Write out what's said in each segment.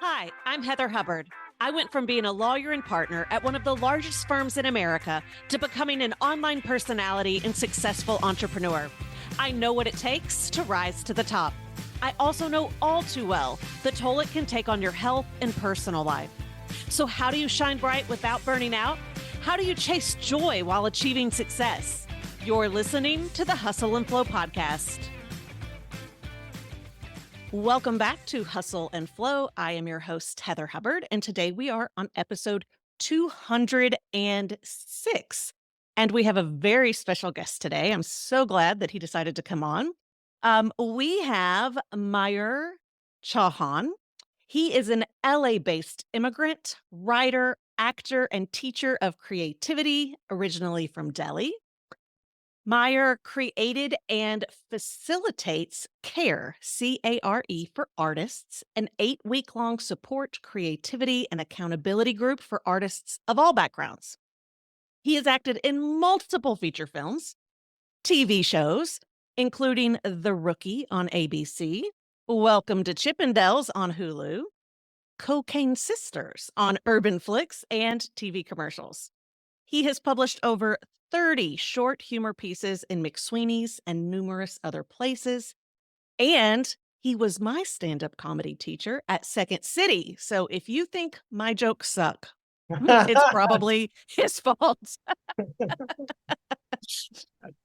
Hi, I'm Heather Hubbard. I went from being a lawyer and partner at one of the largest firms in America to becoming an online personality and successful entrepreneur. I know what it takes to rise to the top. I also know all too well the toll it can take on your health and personal life. So, how do you shine bright without burning out? How do you chase joy while achieving success? You're listening to the Hustle and Flow podcast. Welcome back to Hustle and Flow. I am your host, Heather Hubbard, and today we are on episode 206. And we have a very special guest today. I'm so glad that he decided to come on. We have Mayur Chauhan. He is an LA-based immigrant, writer, actor, and teacher of creativity, originally from Delhi. Mayur created and facilitates C.A.R.E, C-A-R-E for artists, an 8-week-long support, creativity, and accountability group for artists of all backgrounds. He has acted in multiple feature films, TV shows, including The Rookie on ABC, Welcome to Chippendales on Hulu, Cocaine Sisters on Urban Flicks, and TV commercials. He has published over 30 short humor pieces in McSweeney's and numerous other places. And he was my stand-up comedy teacher at Second City. So if you think my jokes suck, it's probably his fault.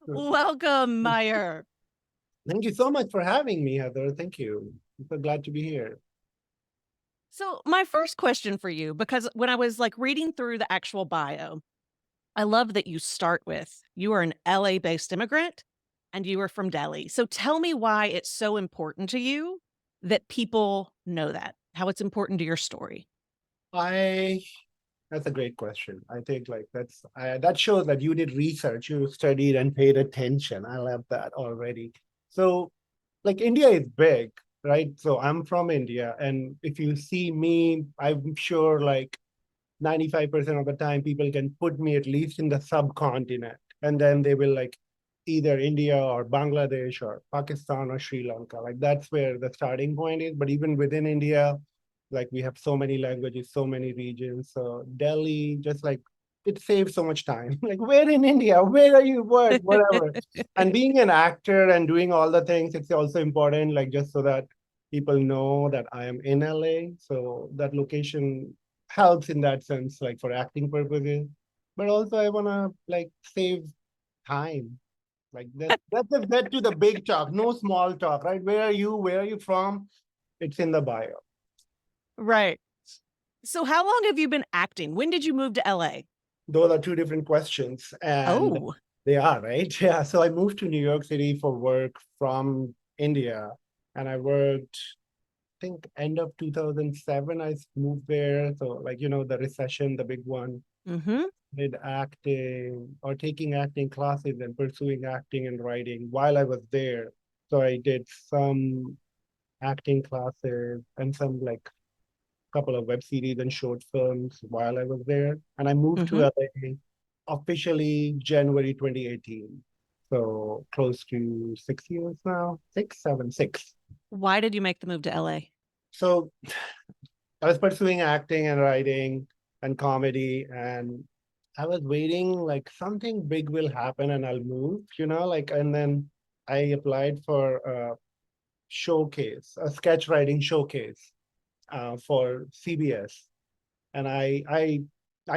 Welcome, Mayur. Thank you so much for having me, Heather. Thank you. I'm so glad to be here. So my first question for you, because when I was reading through the actual bio, I love that you start with, you are an LA-based immigrant and you are from Delhi. So tell me why it's so important to you that people know that, how it's important to your story. That's a great question. I think that shows that you did research, you studied and paid attention. I love that already. So, India is big, right? So I'm from India, and if you see me, I'm sure 95% of the time people can put me at least in the subcontinent, and then they will either India or Bangladesh or Pakistan or Sri Lanka. That's where the starting point is. But even within India, we have so many languages, so many regions. So Delhi, just it saves so much time. Where in India? Where are you? What? Whatever. And being an actor and doing all the things, it's also important, just so that people know that I am in LA. So that location helps in that sense, for acting purposes. But also I wanna save time. That's a get to the big talk, no small talk, right? Where are you? Where are you from? It's in the bio. Right. So how long have you been acting? When did you move to LA? Those are two different questions. And Oh. they are, right? Yeah. So I moved to New York City for work from India. And I worked, I think, end of 2007, I moved there. So, the recession, the big one. Mm-hmm. Did acting or taking acting classes and pursuing acting and writing while I was there. So I did some acting classes and some couple of web series and short films while I was there. And I moved to LA officially January 2018. So close to 6 years now, 6. Why did you make the move to LA? So I was pursuing acting and writing and comedy, and I was waiting something big will happen and I'll move, and then I applied for a showcase, a sketch writing showcase for CBS. And I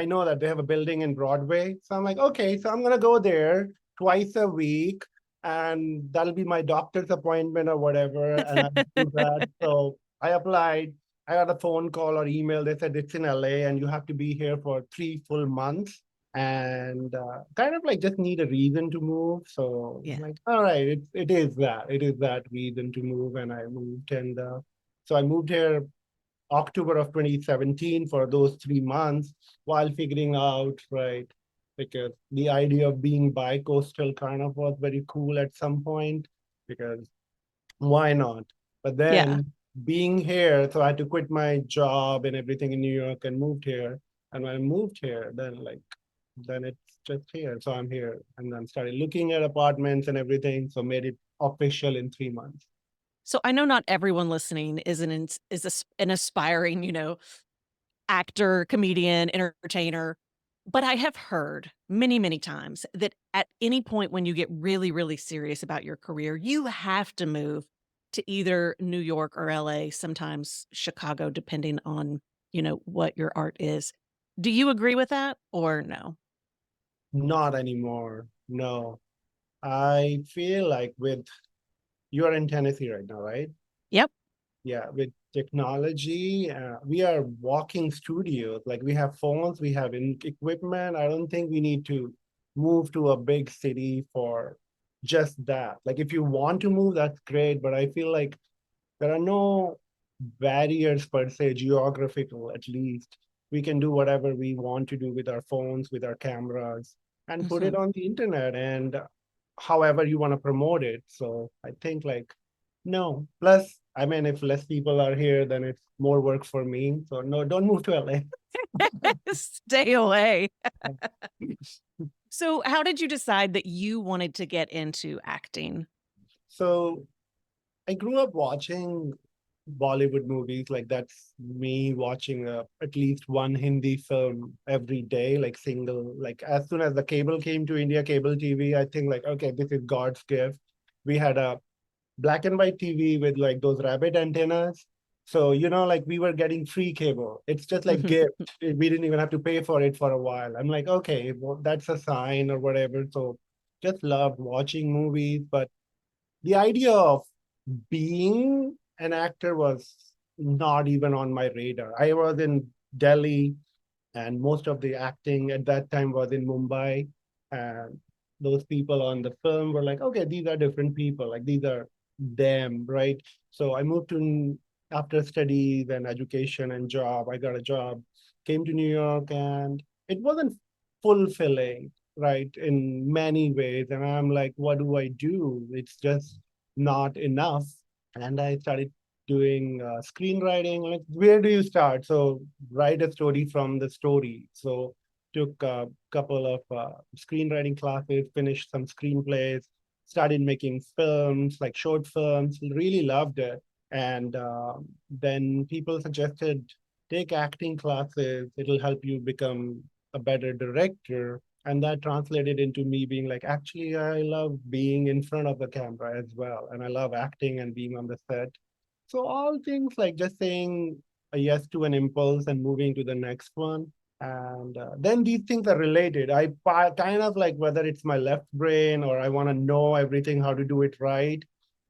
know that they have a building in Broadway. So I'm like, okay, so I'm gonna go there twice a week, and that'll be my doctor's appointment or whatever. And I do that. So I applied. I got a phone call or email. They said it's in LA and you have to be here for 3 full months. And kind of just need a reason to move. So Yeah. I'm like, all right, it is that reason to move. And I moved. And so I moved here October of 2017 for those 3 months while figuring out, right, because the idea of being bi-coastal kind of was very cool at some point, because why not? But then being here, so I had to quit my job and everything in New York and moved here. And when I moved here, then it's just here. So I'm here and then started looking at apartments and everything. So made it official in 3 months. So I know not everyone listening is an aspiring, actor, comedian, entertainer, but I have heard many, many times that at any point when you get really, really serious about your career, you have to move to either New York or LA, sometimes Chicago, depending on, what your art is. Do you agree with that or no? Not anymore. No. I feel like with you're in Tennessee right now, right? Yep. Yeah, with technology, we are walking studios. Like we have phones, we have equipment. I don't think we need to move to a big city for just that. Like if you want to move, that's great. But I feel like there are no barriers per se, geographical at least. We can do whatever we want to do with our phones, with our cameras, and put it Mhm. on the internet and however you want to promote it. So I think like no. Plus, I mean, if less people are here, then it's more work for me. So no, don't move to LA. Stay away. So, how did you decide that you wanted to get into acting? So I grew up watching Bollywood movies. Like that's me watching at least one Hindi film every day, like single. Like as soon as the cable came to India, cable TV, I think like, okay, this is God's gift. We had a black and white TV with like those rabbit antennas. So, like we were getting free cable. It's just like gift. We didn't even have to pay for it for a while. I'm like, okay, well, that's a sign or whatever. So just loved watching movies. But the idea of being an actor was not even on my radar. I was in Delhi and most of the acting at that time was in Mumbai. And those people on the film were like, okay, these are different people, like these are them, right? So I moved to after studies and education and job. I got a job, came to New York, and it wasn't fulfilling, right, in many ways. And I'm like, what do I do? It's just not enough. And I started doing screenwriting. Like, where do you start? So write a story from the story. So took a couple of screenwriting classes, finished some screenplays, started making films, like short films, really loved it. And then people suggested take acting classes, it'll help you become a better director. And that translated into me being like, actually, I love being in front of the camera as well. And I love acting and being on the set. So all things like just saying a yes to an impulse and moving to the next one. And then these things are related. Kind of like whether it's my left brain or I want to know everything, how to do it right.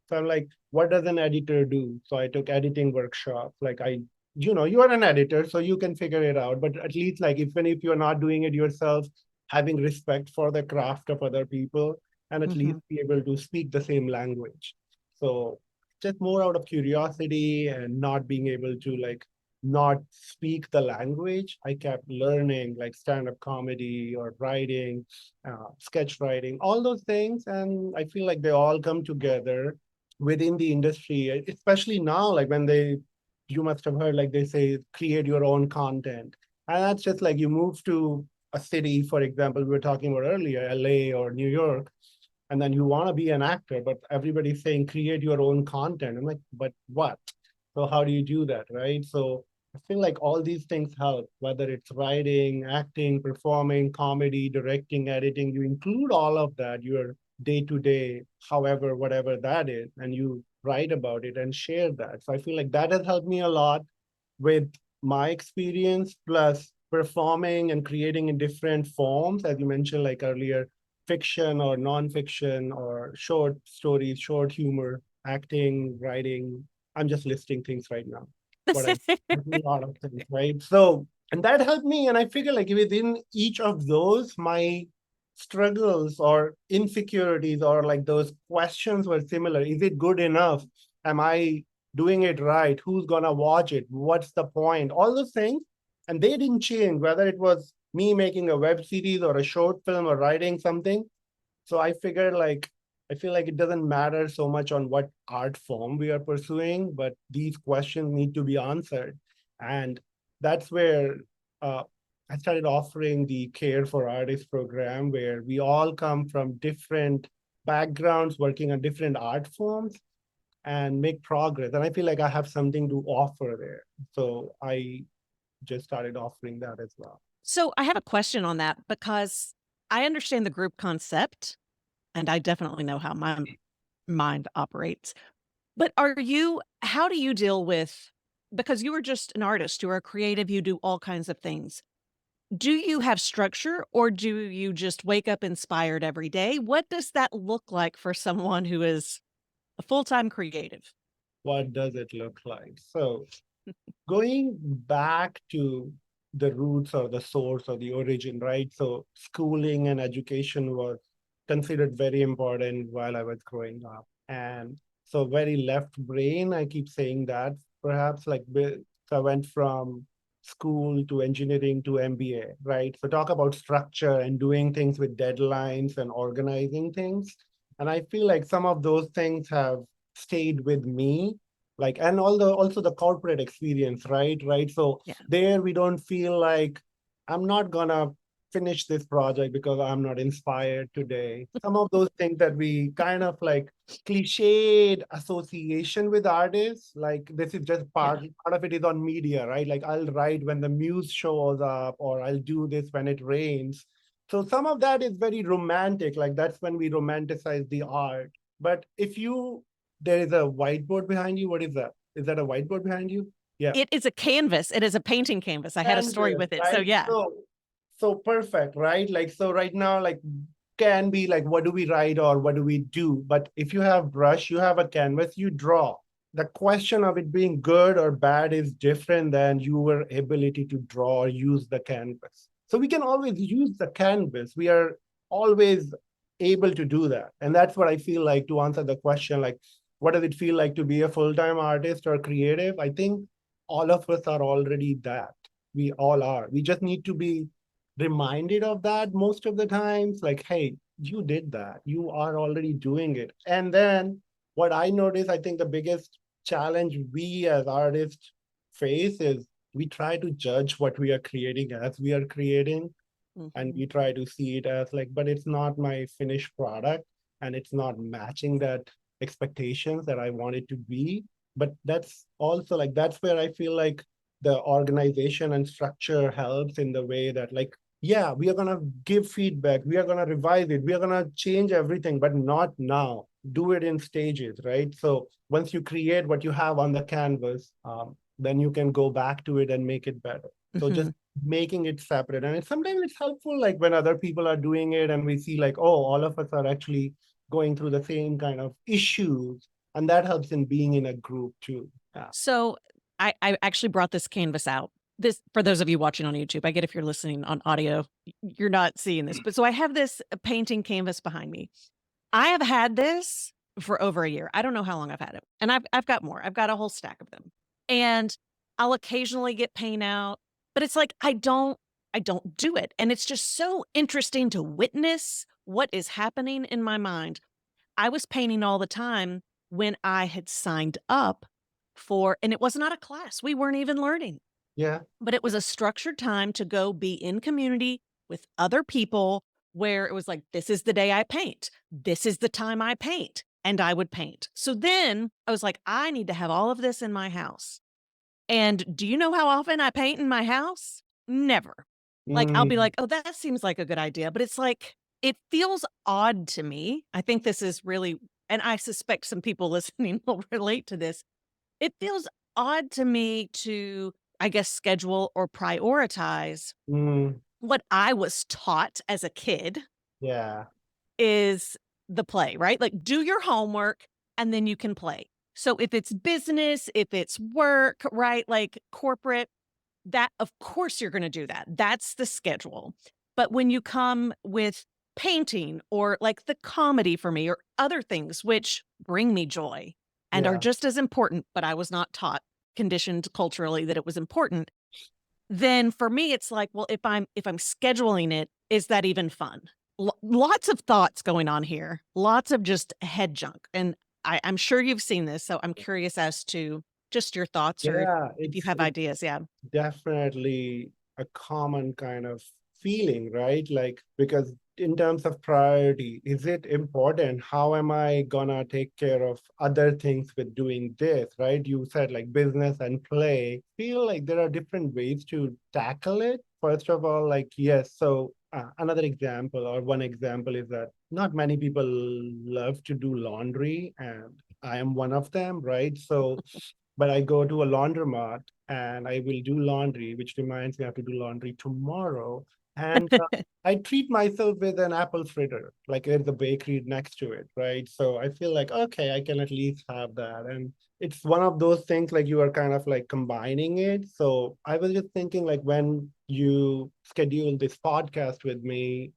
So I'm like, what does an editor do? So I took editing workshops. Like you are an editor, so you can figure it out. But at least like even if you're not doing it yourself, having respect for the craft of other people and at least Mhm. be able to speak the same language. So just more out of curiosity and not being able to like not speak the language. I kept learning like stand-up comedy or writing, sketch writing, all those things. And I feel like they all come together within the industry, especially now, like when you must have heard, like they say, create your own content. And that's just like you move to a city, for example, we were talking about earlier, LA or New York, and then you want to be an actor, but everybody's saying create your own content. I'm like, but what? So how do you do that, right? So I feel like all these things help, whether it's writing, acting, performing, comedy, directing, editing, you include all of that, your day to day, however, whatever that is, and you write about it and share that. So I feel like that has helped me a lot with my experience, plus performing and creating in different forms, as you mentioned, like earlier, fiction or nonfiction or short stories, short humor, acting, writing. I'm just listing things right now. What I a lot of things, right? So, and that helped me. And I figure like within each of those, my struggles or insecurities or like those questions were similar. Is it good enough? Am I doing it right? Who's gonna watch it? What's the point? All those things. And they didn't change, whether it was me making a web series or a short film or writing something. So I figured like I feel like it doesn't matter so much on what art form we are pursuing, but these questions need to be answered. And that's where uh, I started offering the Care for Artists program, where we all come from different backgrounds working on different art forms. and make progress. And I feel like I have something to offer there. So I just started offering that as well. So I have a question on that because I understand the group concept and I definitely know how my mind operates. But how do you deal with, because you are just an artist, you are creative, you do all kinds of things. Do you have structure or do you just wake up inspired every day? What does that look like for someone who is a full-time creative? What does it look like? So going back to the roots or the source or the origin, right? So schooling and education was considered very important while I was growing up. And so very left brain, I keep saying that, perhaps like so I went from school to engineering to MBA, right? So talk about structure and doing things with deadlines and organizing things. And I feel like some of those things have stayed with me, like, and all the also the corporate experience, right, so Yeah. there we don't feel like I'm not gonna finish this project because I'm not inspired today. Some of those things that we kind of like cliched association with artists, like this is just Yeah. part of it is on media, right? Like I'll write when the muse shows up, or I'll do this when it rains. So some of that is very romantic, like that's when we romanticize the art. But if you there is a whiteboard behind you. What is that? Is that a whiteboard behind you? Yeah. It is a canvas. It is a painting canvas. I had a story Canvas, with it. So right? yeah. So perfect, right? Like so right now, like can be like what do we write or what do we do? But if you have brush, you have a canvas, you draw. The question of it being good or bad is different than your ability to draw or use the canvas. So we can always use the canvas. We are always able to do that. And that's what I feel like, to answer the question, like, what does it feel like to be a full-time artist or creative? I think all of us are already that. We all are. We just need to be reminded of that most of the times. Like, hey, you did that. You are already doing it. And then what I notice, I think the biggest challenge we as artists face is we try to judge what we are creating as we are creating, and Mhm. we try to see it as like, but it's not my finished product and it's not matching that expectations that I want it to be. But that's also like, that's where I feel like the organization and structure helps, in the way that, like, yeah, we are going to give feedback, we are going to revise it, we are going to change everything, but not now. Do it in stages, right? So once you create what you have on the canvas, then you can go back to it and make it better. So just Mhm. making it separate. And sometimes it's helpful, like when other people are doing it and we see like, oh, all of us are actually going through the same kind of issues. And that helps in being in a group too. Yeah. So I actually brought this canvas out. This, for those of you watching on YouTube, I get if you're listening on audio, you're not seeing this. But so I have this painting canvas behind me. I have had this for over a year. I don't know how long I've had it. And I've got more. I've got a whole stack of them. And I'll occasionally get paint out, but it's like I don't do it. And it's just so interesting to witness what is happening in my mind. I was painting all the time when I had signed up for, and it was not a class. We weren't even learning, Yeah. but it was a structured time to go be in community with other people where it was like, this is the day I paint. This is the time I paint. And I would paint. So then I was like, I need to have all of this in my house. And do you know how often I paint in my house? Never. Like, I'll be Mm, like, "Oh, that seems like a good idea," but it's like, it feels odd to me. I think this is really, and I suspect some people listening will relate to this. It feels odd to me to, I guess, schedule or prioritize mm, what I was taught as a kid yeah. is the play, right? Like, do your homework and then you can play. So if it's business, if it's work, right? Like corporate, that of course you're gonna do that. That's the schedule. But when you come with painting or like the comedy for me or other things which bring me joy and are Yeah. just as important, but I was not taught, conditioned culturally that it was important, then for me it's like, well, if I'm scheduling it, is that even fun? Lots of thoughts going on here. Lots of just head junk. And I'm sure you've seen this, so I'm curious as to just your thoughts or Yeah. if you It's have ideas. Yeah. definitely a common kind of feeling, right? Like, because in terms of priority, is it important? How am I gonna take care of other things with doing this, right? You said like business and play. Feel like there are different ways to tackle it. First of all, like, yes, so another example or one example is that not many people love to do laundry, and I am one of them, right? So, but I go to a laundromat and I will do laundry, which reminds me I have to do laundry tomorrow. And I treat myself with an apple fritter, like there's a bakery next to it, right? So I feel like, okay, I can at least have that. And it's one of those things like you are kind of like combining it. So I was just thinking like when you scheduled this podcast with me,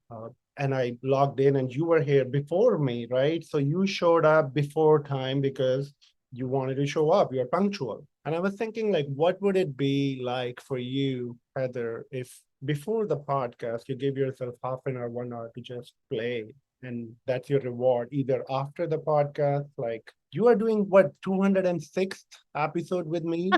and I logged in and you were here before me, right? So you showed up before time because you wanted to show up, you're punctual. And I was thinking, like, what would it be like for you, Heather, if before the podcast you give yourself half an hour, 1 hour to just play, and that's your reward, either after the podcast, like you are doing what, 206th episode with me?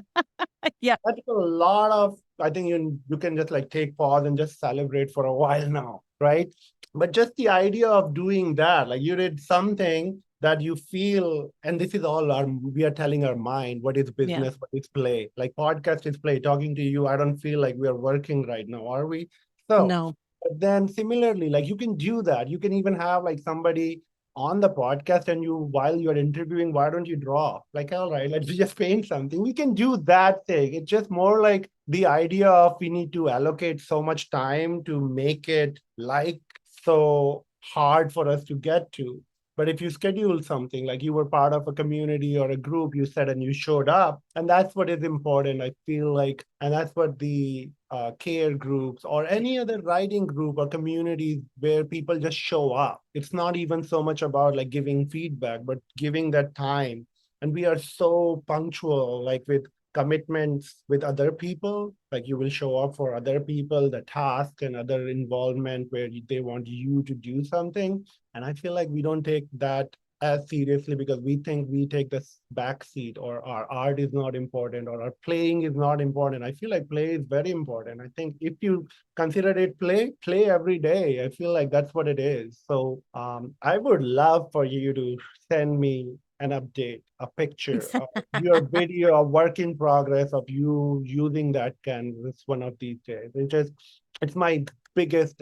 Yeah. That's a lot of, I think you can just like take pause and just celebrate for a while now, right? But just the idea of doing that, like you did something that you feel, and this is all our, we are telling our mind what is Yeah. business, what is play. Like podcast is play. Talking to you, I don't feel like we are working right now, are we? So, No. but then similarly, like you can do that. You can even have like somebody on the podcast, and you, while you're interviewing, why don't you draw? Like, all right, let's just paint something. We can do that thing. It's just more like the idea of we need to allocate so much time to make it like so hard for us to get to. But if you schedule something, like you were part of a community or a group, you said, and you showed up, and that's what is important, I feel like. And that's what the care groups or any other writing group or communities where people just show up. It's not even so much about like giving feedback, but giving that time. And we are so punctual, like with commitments with other people, like you will show up for other people, the task and other involvement where they want you to do something. And I feel like we don't take that as seriously because we think we take this back seat, or our art is not important, or our playing is not important. I feel like play is very important. I think if you consider it play, play every day. I feel like that's what it is. So I would love for you to send me an update, a picture of your video, a work in progress of you using that canvas one of these days. It's my biggest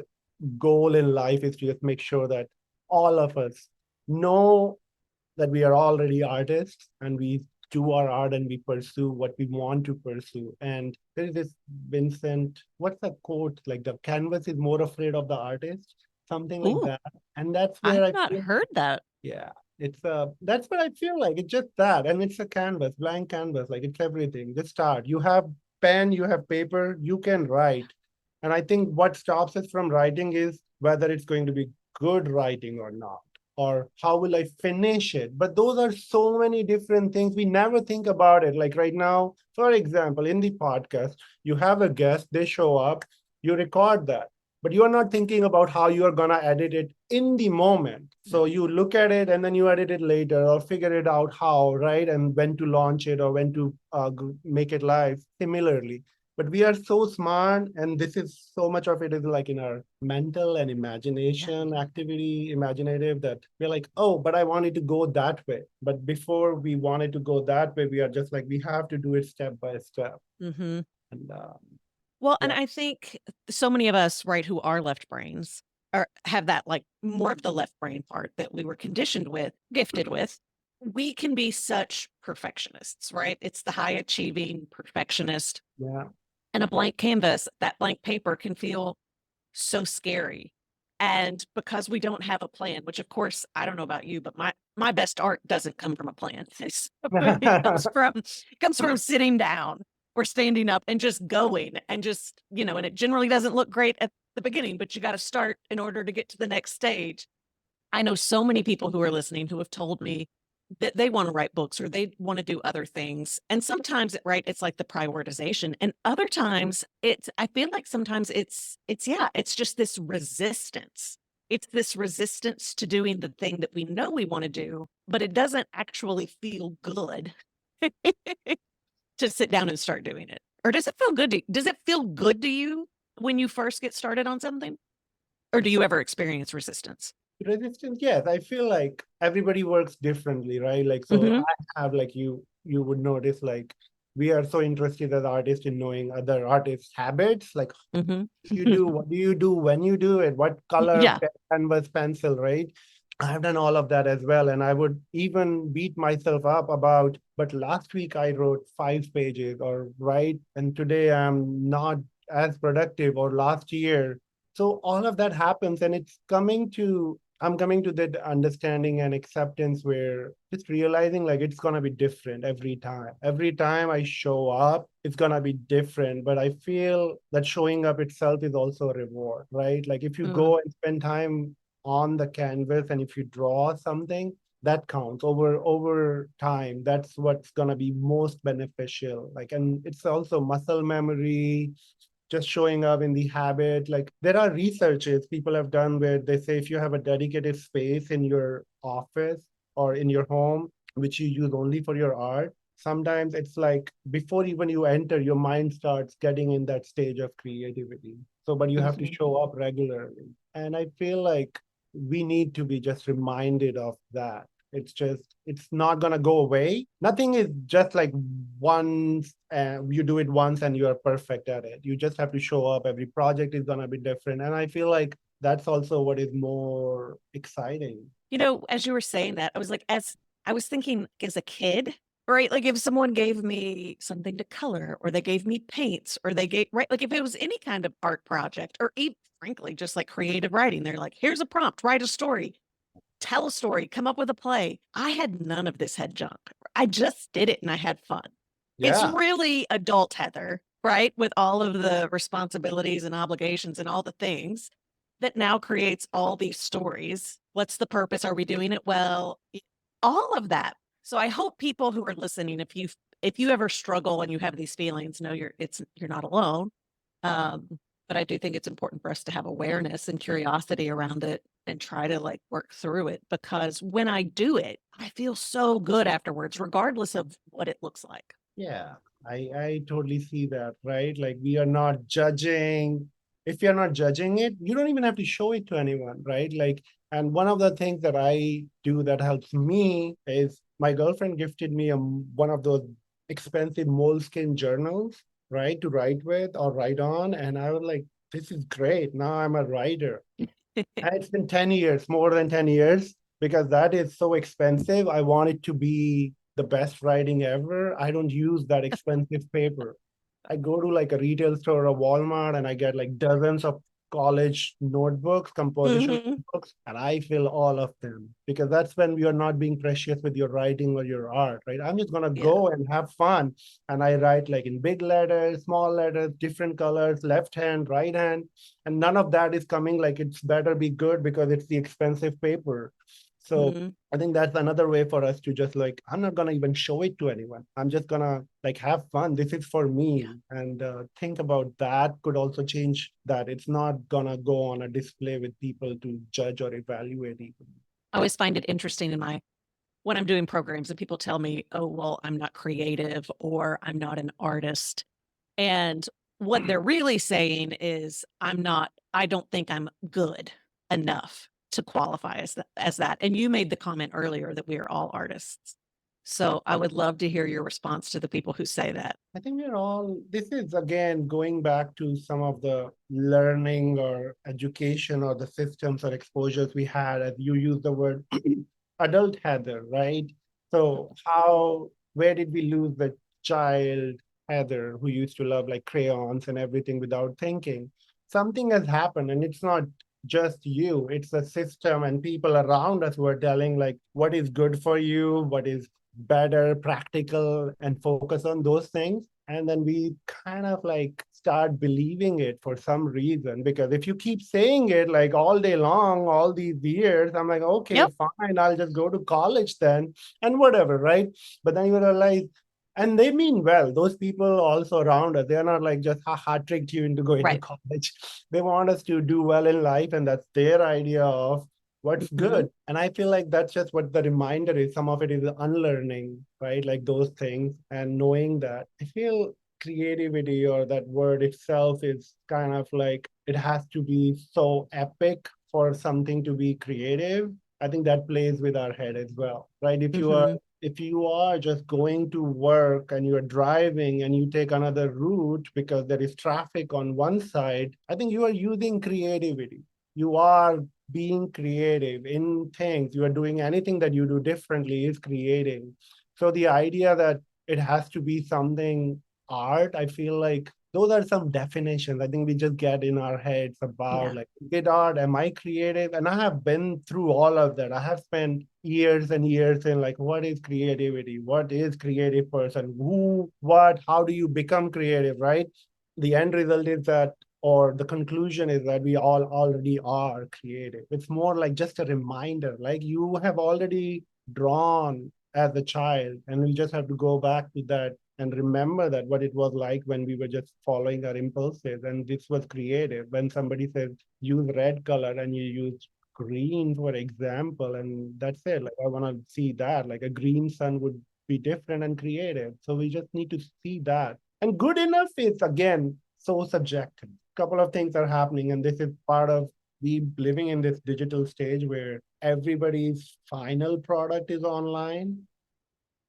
goal in life is to just make sure that all of us know that we are already artists and we do our art and we pursue what we want to pursue. And there is this Vincent, what's the quote? Like the canvas is more afraid of the artist, something like Ooh, that. And that's where I've I not feel, heard that. yeah, it's that's what I feel like. It's just that. And it's a canvas, blank canvas, like it's everything. Just start. You have pen, you have paper, you can write. And I think what stops us from writing is whether it's going to be good writing or not, or how will I finish it. But those are so many different things. We never think about it. Like right now, for example, in the podcast, you have a guest, they show up, you record that, but you are not thinking about how you are going to edit it in the moment. So you look at it and then you edit it later or figure it out how, right? And when to launch it or when to make it live similarly. But we are so smart, and this is so much of it is like in our mental and Yeah. imagination activity, imaginative, that we're like, oh, but I wanted to go that way. But before we wanted to go that way, we are just like, we have to do it step by step. Hmm. And Well, and yeah, I think so many of us, right, who are left brains or have that like more of the left brain part that we were conditioned with, gifted with, we can be such perfectionists, right? It's the high achieving perfectionist. yeah. And a blank canvas, that blank paper can feel so scary. And because we don't have a plan, which of course, I don't know about you, but my best art doesn't come from a plan. It comes from sitting down or standing up and just going and just, and it generally doesn't look great at the beginning, but you got to start in order to get to the next stage. I know so many people who are listening who have told me that they want to write books or they want to do other things. And sometimes, right, it's like the prioritization. And other times I feel like sometimes yeah, it's just this resistance. It's this resistance to doing the thing that we know we want to do, but it doesn't actually feel good to sit down and start doing it. Or does it feel good does it feel good to you when you first get started on something? Or do you ever experience resistance? Resistance, yes. I feel like everybody works differently, right? Like, so Mhm, I have like you would notice like we are so interested as artists in knowing other artists' habits, like mhm. you do, what do you do when you do it, what color, Yeah. canvas, pencil, right? I've done all of that as well. And I would even beat myself up about, but last week I wrote 5 pages or right. And today I'm not as productive or last year. So all of that happens and I'm coming to that understanding and acceptance where just realizing like it's gonna be different every time. Every time I show up, it's gonna be different. But I feel that showing up itself is also a reward, right? Like if you Mm, go and spend time on the canvas and if you draw something, that counts over time. That's what's gonna be most beneficial. Like, and it's also muscle memory, just showing up in the habit. Like there are researches people have done where they say if you have a dedicated space in your office or in your home, which you use only for your art, sometimes it's like before even you enter, your mind starts getting in that stage of creativity. So, but you have to mhm. show up regularly. And I feel like we need to be just reminded of that. It's not going to go away. Nothing is just like once you do it once and you are perfect at it. You just have to show up. Every project is going to be different. And I feel like that's also what is more exciting. As you were saying that, as I was thinking as a kid, right? Like if someone gave me something to color or they gave me paints or they gave, right? Like if it was any kind of art project or even frankly, just like creative writing, they're like, here's a prompt, write a story, tell a story, come up with a play. I had none of this head junk. I just did it and I had fun. It's Yeah. really adult Heather, right? With all of the responsibilities and obligations and all the things that now creates all these stories. What's the purpose? Are we doing it well? All of that. So I hope people who are listening, if you ever struggle and you have these feelings, know you're not alone. Um, but I do think it's important for us to have awareness and curiosity around it and try to like work through it because when I do it, I feel so good afterwards, regardless of what it looks like. Yeah, I totally see that, right? Like we are not judging. If you're not judging it, you don't even have to show it to anyone, right? Like, and one of the things that I do that helps me is my girlfriend gifted me one of those expensive moleskin journals, right, to write with or write on, and I was like, this is great. Now I'm a writer. And it's been 10 years, more than 10 years, because that is so expensive. I want it to be the best writing ever. I don't use that expensive paper. I go to like a retail store or Walmart and I get like dozens of college notebooks, composition Mhm. books, and I fill all of them because that's when you're not being precious with your writing or your art, right? I'm just gonna Yeah. go and have fun. And I write like in big letters, small letters, different colors, left hand, right hand, and none of that is coming like it's better be good because it's the expensive paper. So Mhm. I think that's another way for us to just like, I'm not gonna even show it to anyone. I'm just gonna like have fun. This is for Yeah. me. And think about that could also change that. It's not gonna go on a display with people to judge or evaluate even. I always find it interesting when I'm doing programs and people tell me, oh, well, I'm not creative or I'm not an artist. And what they're really saying is, I don't think I'm good enough to qualify as that. And you made the comment earlier that we are all artists. So I would love to hear your response to the people who say that. I think we're all, this is again going back to some of the learning or education or the systems or exposures we had, as you use the word adult Heather, right? So, where did we lose the child Heather who used to love like crayons and everything without thinking? Something has happened, and it's not just you, it's the system and people around us who are telling like what is good for you, what is better, practical, and focus on those things. And then we kind of like start believing it for some reason. Because if you keep saying it like all day long, all these years, I'm like, okay, Yep. fine, I'll just go to college then and whatever, right? But then you realize, and they mean well. Those people also around us, they're not like just ha tricked you into going to Right. college. They want us to do well in life, and that's their idea of what's Mhm. good. And I feel like that's just what the reminder is. Some of it is unlearning, right? Like those things and knowing that. I feel creativity or that word itself is kind of like it has to be so epic for something to be creative. I think that plays with our head as well, right? Mhm. If you are just going to work and you're driving and you take another route because there is traffic on one side, I think you are using creativity. You are being creative in things. You are doing anything that you do differently is creating. So the idea that it has to be something art, I feel like those are some definitions. I think we just get in our heads about Yeah. like, is art? Am I creative? And I have been through all of that. I have spent years and years in like, what is creativity? What is creative person? Who, what, how do you become creative, right? The end result is that, or the conclusion is that we all already are creative. It's more like just a reminder, like you have already drawn as a child, and we just have to go back to that and remember that what it was like when we were just following our impulses. And this was creative. When somebody says use red color and you use green, for example, and that's it. Like I want to see that. Like a green sun would be different and creative. So we just need to see that. And good enough is again so subjective. Couple of things are happening, and this is part of we living in this digital stage where everybody's final product is online,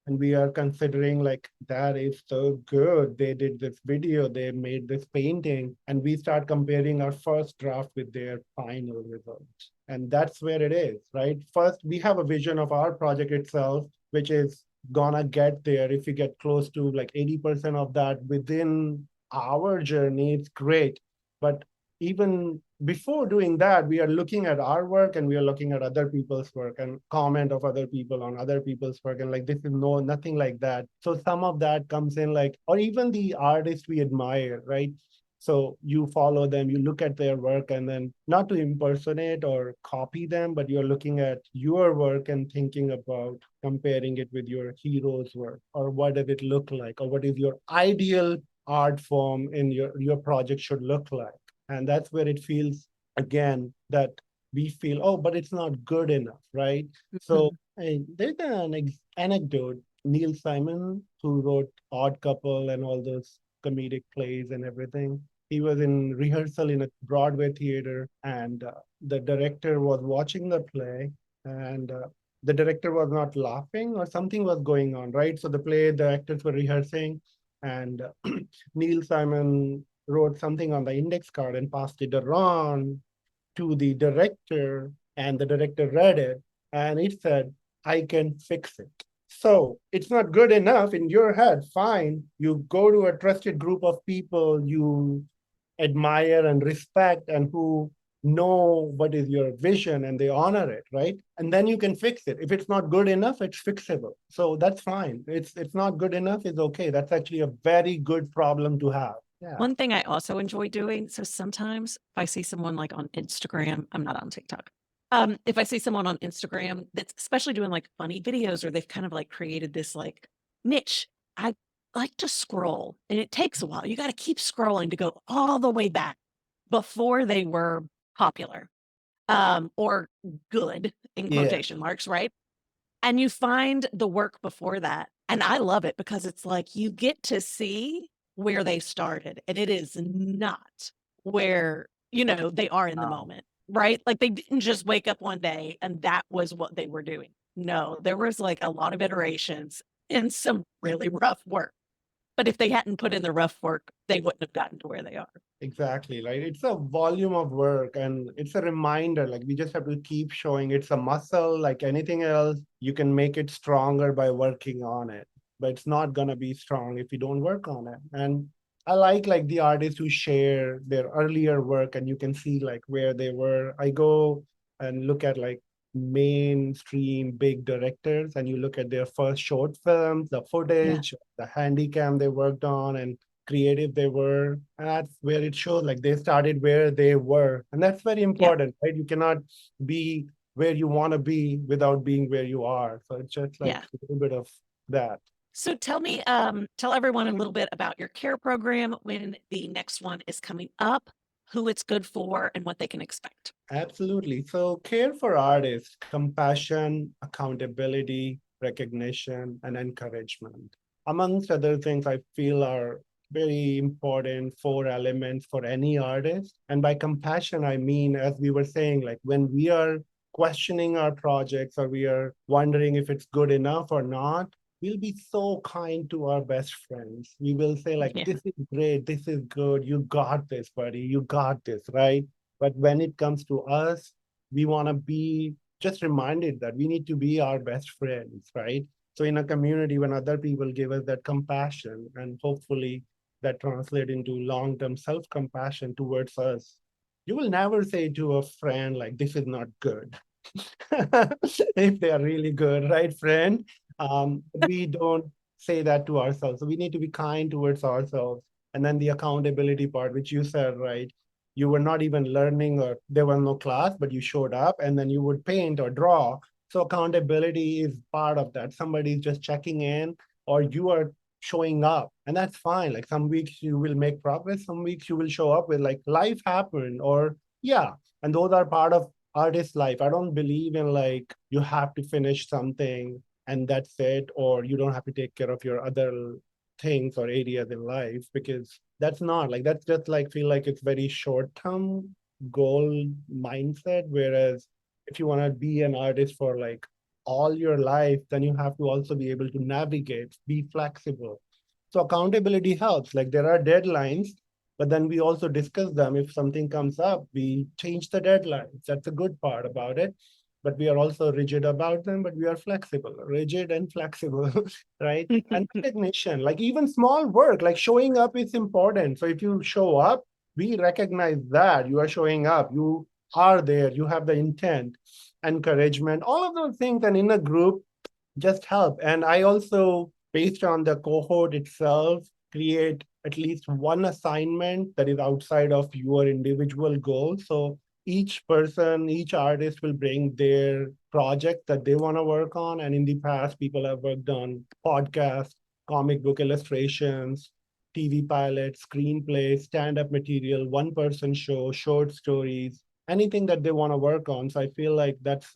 and we are considering like that is so good, they did this video, they made this painting, and we start comparing our first draft with their final result. And that's where it is, right? First we have a vision of our project itself, which is gonna get there. If we get close to like 80% of that within our journey, it's great. But even before doing that, we are looking at our work and we are looking at other people's work and comment of other people on other people's work. And like, this is no, nothing like that. So some of that comes in like, or even the artists we admire, right? So you follow them, you look at their work, and then not to impersonate or copy them, but you're looking at your work and thinking about comparing it with your hero's work, or what does it look like, or what is your ideal art form in your project should look like. And that's where it feels again that we feel, oh, but it's not good enough, right? So Mhm. there's an anecdote. Neil Simon, who wrote Odd Couple and all those comedic plays and everything, he was in rehearsal in a Broadway theater, and the director was watching the play, and the director was not laughing, or something was going on, right? So the play, the actors were rehearsing, and Neil Simon wrote something on the index card and passed it around to the director, and the director read it, and it said, I can fix it. So it's not good enough in your head. Fine. You go to a trusted group of people you admire and respect and who know what is your vision and they honor it, right? And then you can fix it. If it's not good enough, it's fixable. So that's fine. It's not good enough, is okay. That's actually a very good problem to have. Yeah. One thing I also enjoy doing, so sometimes if I see someone like on Instagram, I'm not on TikTok. If I see someone on Instagram that's especially doing like funny videos or they've kind of like created this like niche, I like to scroll and it takes a while. You got to keep scrolling to go all the way back before they were popular or good in Yeah. quotation marks, right? And you find the work before that. And I love it because it's like you get to see where they started, and it is not where, they are in the Um, moment, right? Like they didn't just wake up one day and that was what they were doing. No, there was like a lot of iterations and some really rough work. But if they hadn't put in the rough work, they wouldn't have gotten to where they are. Exactly, right? It's a volume of work, and it's a reminder. Like we just have to keep showing it's a muscle, like anything else. You can make it stronger by working on it, but it's not gonna be strong if you don't work on it. And I like the artists who share their earlier work, and you can see like where they were. I go and look at like mainstream big directors, and you look at their first short films, the Yeah. footage, the handy cam they worked on, and creative they were. And that's where it shows like they started where they were. And that's very Yeah. important, right? You cannot be where you want to be without being where you are. So it's just like Yeah. a little bit of that. So tell everyone a little bit about your care program, when the next one is coming up, who it's good for, and what they can expect. Absolutely. So care for artists, compassion, accountability, recognition, and encouragement. Amongst other things, I feel are very important four elements for any artist. And by compassion, I mean, as we were saying, like when we are questioning our projects or we are wondering if it's good enough or not, we'll be so kind to our best friends. We will say, like, Yeah. this is great, this is good, you got this, buddy, you got this, right? But when it comes to us, we want to be just reminded that we need to be our best friends, right? So in a community, when other people give us that compassion, and hopefully that translate into long-term self-compassion towards us, you will never say to a friend like, this is not good. If they are really good, right, friend? We don't say that to ourselves. So we need to be kind towards ourselves. And then the accountability part, which you said, right? You were not even learning, or there was no class, but you showed up and then you would paint or draw. So accountability is part of that. Somebody's just checking in, or you are showing up, and that's fine. Like some weeks you will make progress, some weeks you will show up with like life happened, or yeah, and those are part of artist life. I don't believe in like you have to finish something and that's it, or you don't have to take care of your other things or areas in life, because that's not like, that's just like feel like it's very short term goal mindset. Whereas if you want to be an artist for like all your life, then you have to also be able to navigate, be flexible. So accountability helps. Like there are deadlines, but then we also discuss them. If something comes up, we change the deadlines. That's a good part about it. But we are also rigid about them, but we are flexible, rigid and flexible, right? And recognition, like even small work, like showing up is important. So if you show up, we recognize that you are showing up, you are there, you have the intent, encouragement, all of those things. And in a group, just help. And I also, based on the cohort itself, create at least one assignment that is outside of your individual goals. So each person, each artist will bring their project that they want to work on. And in the past, people have worked on podcasts, comic book illustrations, TV pilots, screenplays, stand-up material, one-person show, short stories, anything that they want to work on. So I feel like that's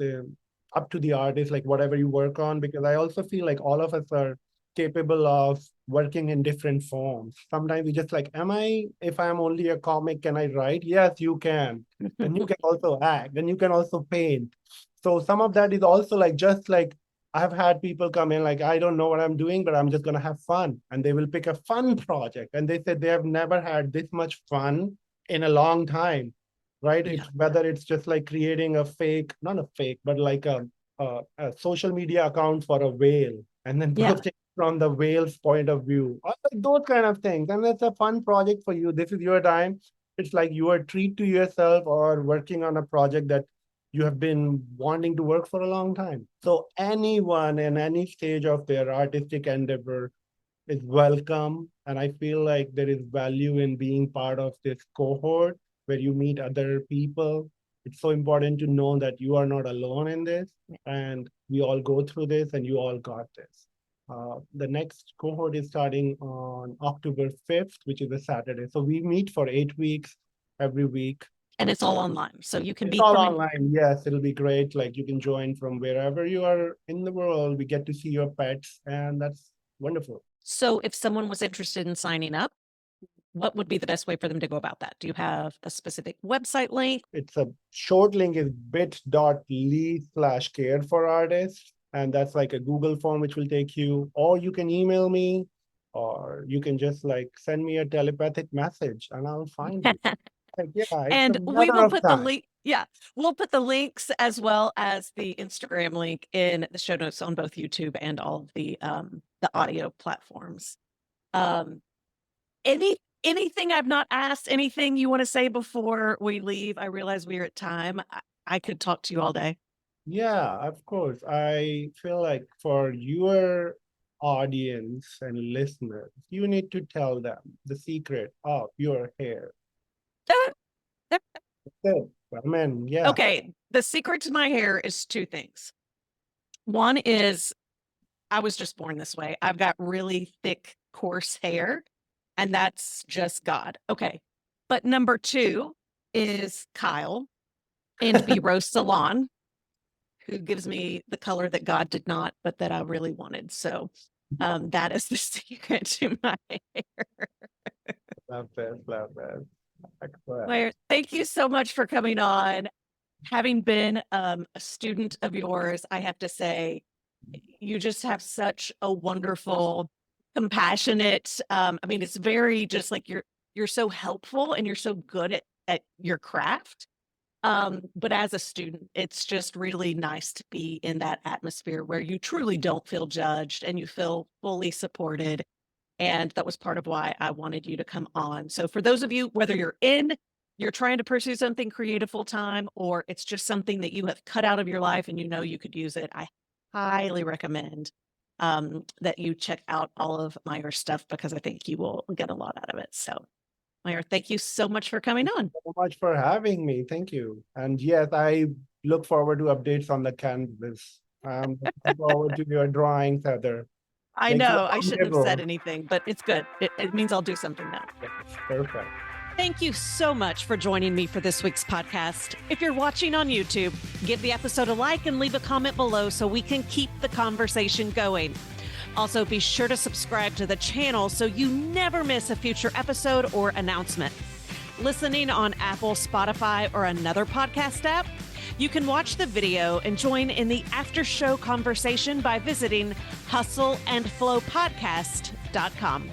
up to the artist, like whatever you work on, because I also feel like all of us are capable of working in different forms. Sometimes we just like, am I, if I'm only a comic, can I write? Yes, you can. And you can also act, and you can also paint. So some of that is also like, just like I've had people come in like, I don't know what I'm doing, but I'm just going to have fun. And they will pick a fun project. And they said they have never had this much fun in a long time, right? Yeah. It's whether it's just like creating a fake, not a fake, but like a social media account for a whale, and then Yeah. posting from the whale's point of view, or like those kind of things. And it's a fun project for you. This is your time. It's like you are a treat to yourself, or working on a project that you have been wanting to work for a long time. So anyone in any stage of their artistic endeavor is welcome. And I feel like there is value in being part of this cohort where you meet other people. It's so important to know that you are not alone in this, and we all go through this, and you all got this. The next cohort is starting on October 5th, which is a Saturday. So we meet for 8 weeks every week. And it's all online. So you can It's be all from online. Yes, it'll be great. Like you can join from wherever you are in the world. We get to see your pets, and that's wonderful. So if someone was interested in signing up, what would be the best way for them to go about that? Do you have a specific website link? It's a short link is bit.ly/care for artists. And that's like a Google form, which will take you, or you can email me, or you can just like send me a telepathic message and I'll find you. Like, yeah, it's a And we matter will of put the time. link. Yeah, we'll put the links as well as the Instagram link in the show notes on both YouTube and all of the audio platforms. Um, anything I've not asked, anything you want to say before we leave? I realize we're at time. I could talk to you all day. Yeah, of course. I feel like for your audience and listeners, you need to tell them the secret of your hair. Good. I mean, yeah. Okay, the secret to my hair is two things. One is I was just born this way. I've got really thick, coarse hair, and that's just God. Okay. But number two is Kyle and B Rose Salon, who gives me the color that God did not, but that I really wanted. So That is the secret to my hair. Love this, love this. Excellent. Claire, thank you so much for coming on. Having been a student of yours, I have to say, you just have such a wonderful, compassionate. I mean, it's very just like you're so helpful and you're so good at your craft. But as a student, it's just really nice to be in that atmosphere where you truly don't feel judged and you feel fully supported. And that was part of why I wanted you to come on. So for those of you, whether you're trying to pursue something creative full time, or it's just something that you have cut out of your life and you know you could use it, I highly recommend that you check out all of Mayur's stuff because I think you will get a lot out of it. So Mayur, thank you so much for coming on. So much for having me. Thank you. And yes, I look forward to updates on the canvas. Looking forward to your drawings, Heather. I Make it know I shouldn't have said tangible. anything, but it's good. It means I'll do something now. Yes, perfect. Thank you so much for joining me for this week's podcast. If you're watching on YouTube, give the episode a like and leave a comment below so we can keep the conversation going. Also, be sure to subscribe to the channel so you never miss a future episode or announcement. Listening on Apple, Spotify, or another podcast app, you can watch the video and join in the after show conversation by visiting hustleandflowpodcast.com.